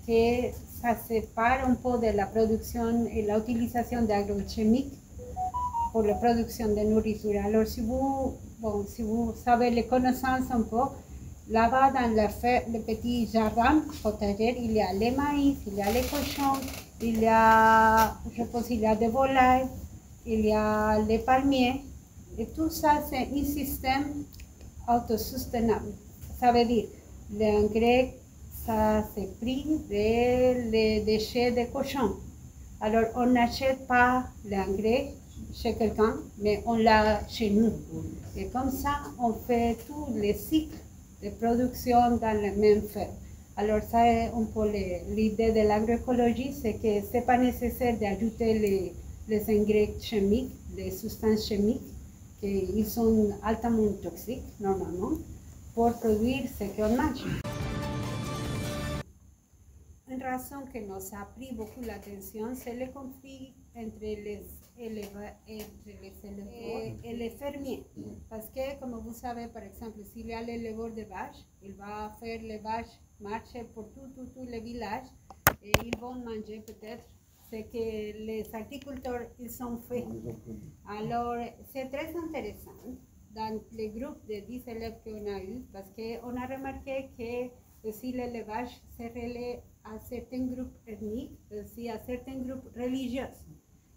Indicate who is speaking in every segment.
Speaker 1: que ça sépare un peu de la production et l'utilisation d'agrochimiques pour la production de nourriture. Alors si vous savez les connaissances un peu, là-bas dans le petit jardin potager, il y a les maïs, il y a les cochons, il y a, je pense, il y a des volailles, il y a les palmiers, et tout ça c'est un système autosoutenable. Ça veut dire, l'engrais, ça c'est pris des déchets des cochons. Alors on n'achète pas l'engrais chez quelqu'un, mais on l'a chez nous. Et comme ça, on fait tous les cycles de production dans le même ferme. Alors ça est un peu l'idée de l'agroécologie, c'est que ce n'est pas nécessaire d'ajouter les engrais chimiques, les substances chimiques, qui sont altement toxiques normalement, pour produire ce qu'on mange. Une raison qui nous a pris beaucoup l'attention, c'est le conflit entre les éleveurs et les fermiers. Parce que, comme vous savez, par exemple, s'il y a l'éleveur de vaches, il va faire les vaches marcher pour tous les villages et ils vont manger peut-être ce que les agriculteurs ils ont fait. Alors, c'est très intéressant dans les groupes de 10 élèves qu'on a eu, parce qu'on a remarqué que aussi l'élevage se relaie à certains groupes ethniques, aussi à certains groupes religieux.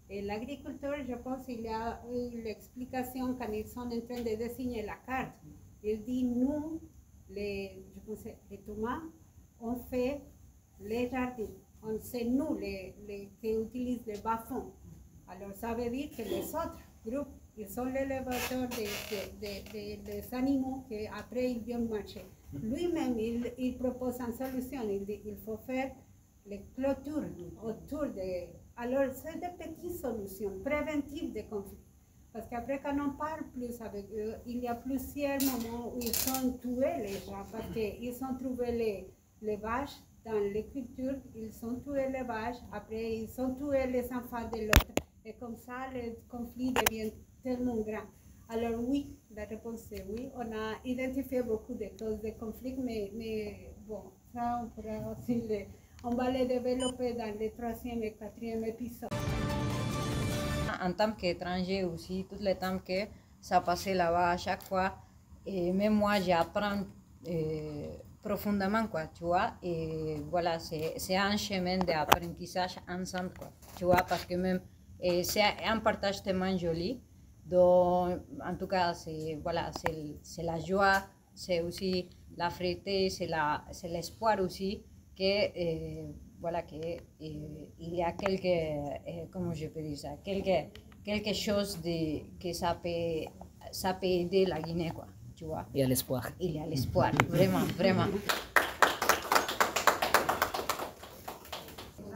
Speaker 1: Et l'agriculteur, je pense qu'il y a eu l'explication quand ils sont en train de dessiner la carte. Il dit, nous, les tomates, on fait les jardins. C'est nous qui utilisent les bas-fonds. Alors ça veut dire que les autres groupes, ils sont l'élévateur des animaux qu'après ils viennent marcher. Lui-même, il propose une solution. Il dit il faut faire les clôtures autour de... Alors c'est des petites solutions préventives des conflits. Parce qu'après, quand on parle plus avec eux, il y a plusieurs moments où ils ont tué les gens parce qu'ils ont trouvé les vaches dans les cultures, ils ont tué les vaches, après ils ont tué les enfants de l'autre. Et comme ça, le conflit devient tellement grand. Alors oui, la réponse est oui. On a identifié beaucoup de causes de conflit, mais bon, ça on pourra aussi on va les développer dans le 3e et 4e épisode.
Speaker 2: En tant qu'étranger aussi, tout le temps que ça passait là-bas à chaque fois, et même moi j'apprends profondément, quoi, tu vois, et voilà, c'est un chemin d'apprentissage ensemble, quoi, tu vois, parce que même c'est un partage tellement joli, donc en tout cas, voilà, c'est la joie, c'est aussi la fierté, c'est l'espoir aussi que, voilà, que il y a comment je peux dire ça, quelque chose que ça peut aider la Guinée, quoi, tu vois.
Speaker 3: Il y a l'espoir.
Speaker 2: Il y a l'espoir, vraiment, vraiment.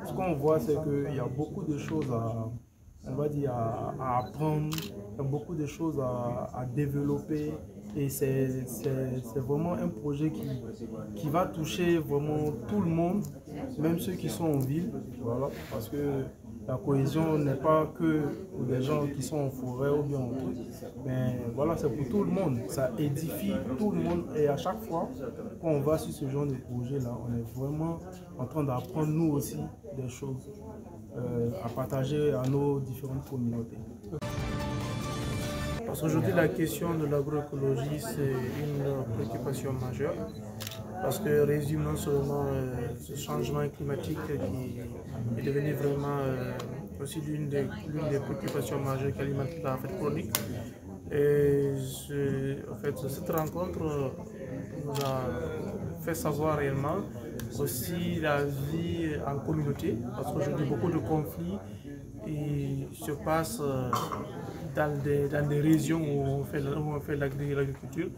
Speaker 4: Ce qu'on voit, c'est qu'il y a beaucoup de choses on va dire, à apprendre, il y a beaucoup de choses à développer, et c'est vraiment un projet qui va toucher vraiment tout le monde, même ceux qui sont en ville, voilà, parce que la cohésion n'est pas que pour les gens qui sont en forêt ou bien en truc, mais voilà, c'est pour tout le monde, ça édifie tout le monde, et à chaque fois qu'on va sur ce genre de projet-là, on est vraiment en train d'apprendre nous aussi des choses à partager à nos différentes communautés. Parce qu'aujourd'hui, la question de l'agroécologie, c'est une préoccupation majeure, parce que résume non seulement ce changement climatique qui est devenu vraiment aussi l'une des préoccupations majeures qui alimente la fête chronique. Et en fait, cette rencontre nous a fait savoir réellement aussi la vie en communauté, parce qu'aujourd'hui beaucoup de conflits se passent dans des régions où on fait l'agriculture,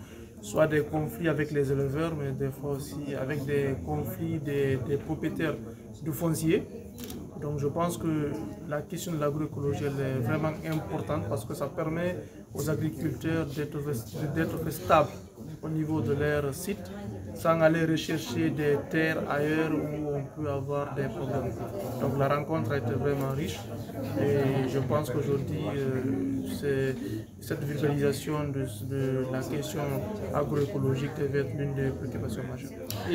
Speaker 4: soit des conflits avec les éleveurs, mais des fois aussi avec des conflits des propriétaires du foncier. Donc je pense que la question de l'agroécologie est vraiment importante, parce que ça permet aux agriculteurs d'être stables au niveau de leur site, sans aller rechercher des terres ailleurs où on peut avoir des problèmes. Donc la rencontre a été vraiment riche et je pense qu'aujourd'hui, c'est cette vulgarisation de la question agroécologique devait être l'une des préoccupations majeures.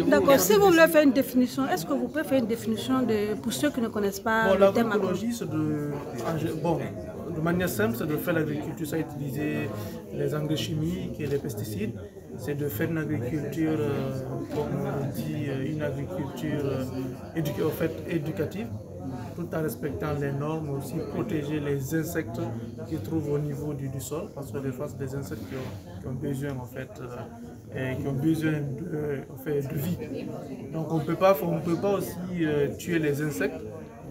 Speaker 3: D'accord, si vous voulez faire une définition, est-ce que vous pouvez faire une définition pour ceux qui ne connaissent pas le thème
Speaker 4: l'agroécologie, c'est de manière simple, c'est de faire l'agriculture sans utiliser les engrais chimiques et les pesticides. C'est de faire une agriculture, comme on dit, une agriculture éducative, tout en respectant les normes, aussi protéger les insectes qui trouvent au niveau du sol, parce que des fois c'est des insectes qui ont besoin en fait, qui ont besoin de vie. Donc on ne peut pas aussi tuer les insectes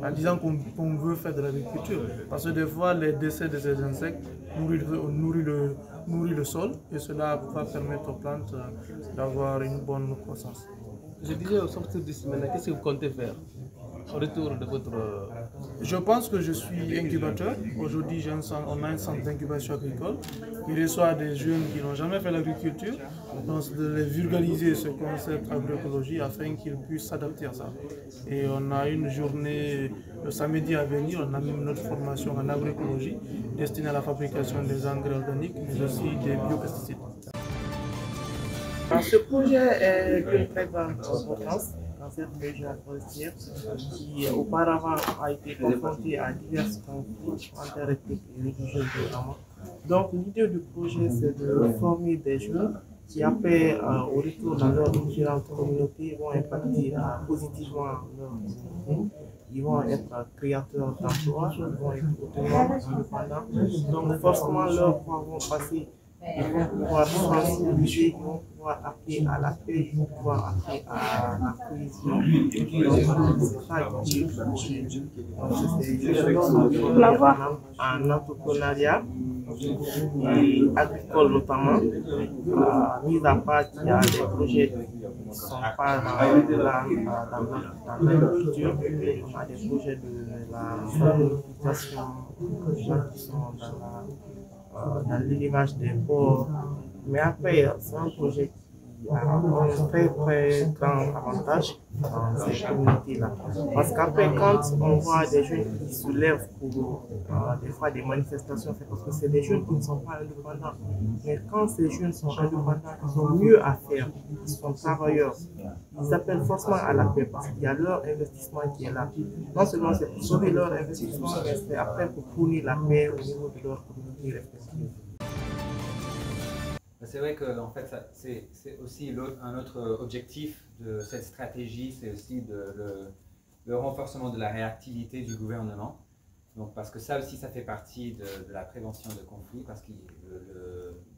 Speaker 4: en disant qu'on veut faire de l'agriculture, parce que des fois les décès de ces insectes nourrit le sol et cela va permettre aux plantes d'avoir une bonne croissance.
Speaker 5: Je disais au sortir de ce maintenant, qu'est-ce que vous comptez faire au retour de votre...
Speaker 4: Je pense que je suis incubateur. Aujourd'hui, on a un centre d'incubation agricole qui reçoit des jeunes qui n'ont jamais fait l'agriculture, donc de les vulgariser ce concept agroécologie afin qu'ils puissent s'adapter à ça. Et on a une journée le samedi à venir, on a même notre formation en agroécologie destinée à la fabrication des engrais organiques, mais aussi des biopesticides.
Speaker 6: Ce projet est d'une très grande importance dans cette région forestière qui auparavant a été confrontée à divers conflits interethniques et religieux notamment. Donc l'idée du projet c'est de former des jeunes qui après au retour dans leurs différentes communautés vont impacter positivement leur communauté. Ils vont être créateurs d'emplois, ils vont être autonomes, indépendants. Donc forcément leurs voix vont passer. Ils vont pouvoir sensibiliser, ils vont pouvoir appeler à la paix, ils vont pouvoir appeler à la cohésion. C'est ça qui en entrepreneuriat et agricole notamment, mis à part qu'il y a des projets qui ne sont pas dans l'agriculture, on a des projets de la fortification, des gens qui sont dans l'élevage des porcs. Mais après, c'est un projet qui a un très très grand avantage dans ces communautés-là. Parce qu'après, quand on voit des jeunes qui se lèvent pour des fois des manifestations, c'est parce que c'est des jeunes qui ne sont pas indépendants. Mais quand ces jeunes sont indépendants, ils ont mieux à faire, ils sont travailleurs. Ils appellent forcément à la paix parce qu'il y a leur investissement qui est là. Non seulement c'est pour sauver leur investissement, mais c'est après pour fournir la paix au niveau de leur communauté respective.
Speaker 7: C'est vrai que en fait, c'est aussi un autre objectif de cette stratégie, c'est aussi le renforcement de la réactivité du gouvernement. Donc, parce que ça aussi, ça fait partie de la prévention de conflits, parce que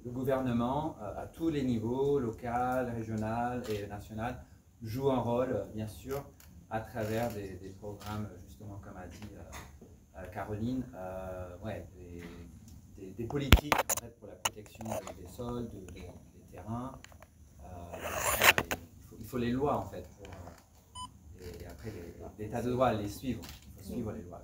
Speaker 7: le gouvernement, à tous les niveaux, local, régional et national, joue un rôle, bien sûr, à travers des programmes, justement, comme a dit Caroline, des politiques en fait, pour la protection des sols, des terrains. Il faut les lois en fait. Et après, l'état de droit, les suivre. Il faut suivre les lois.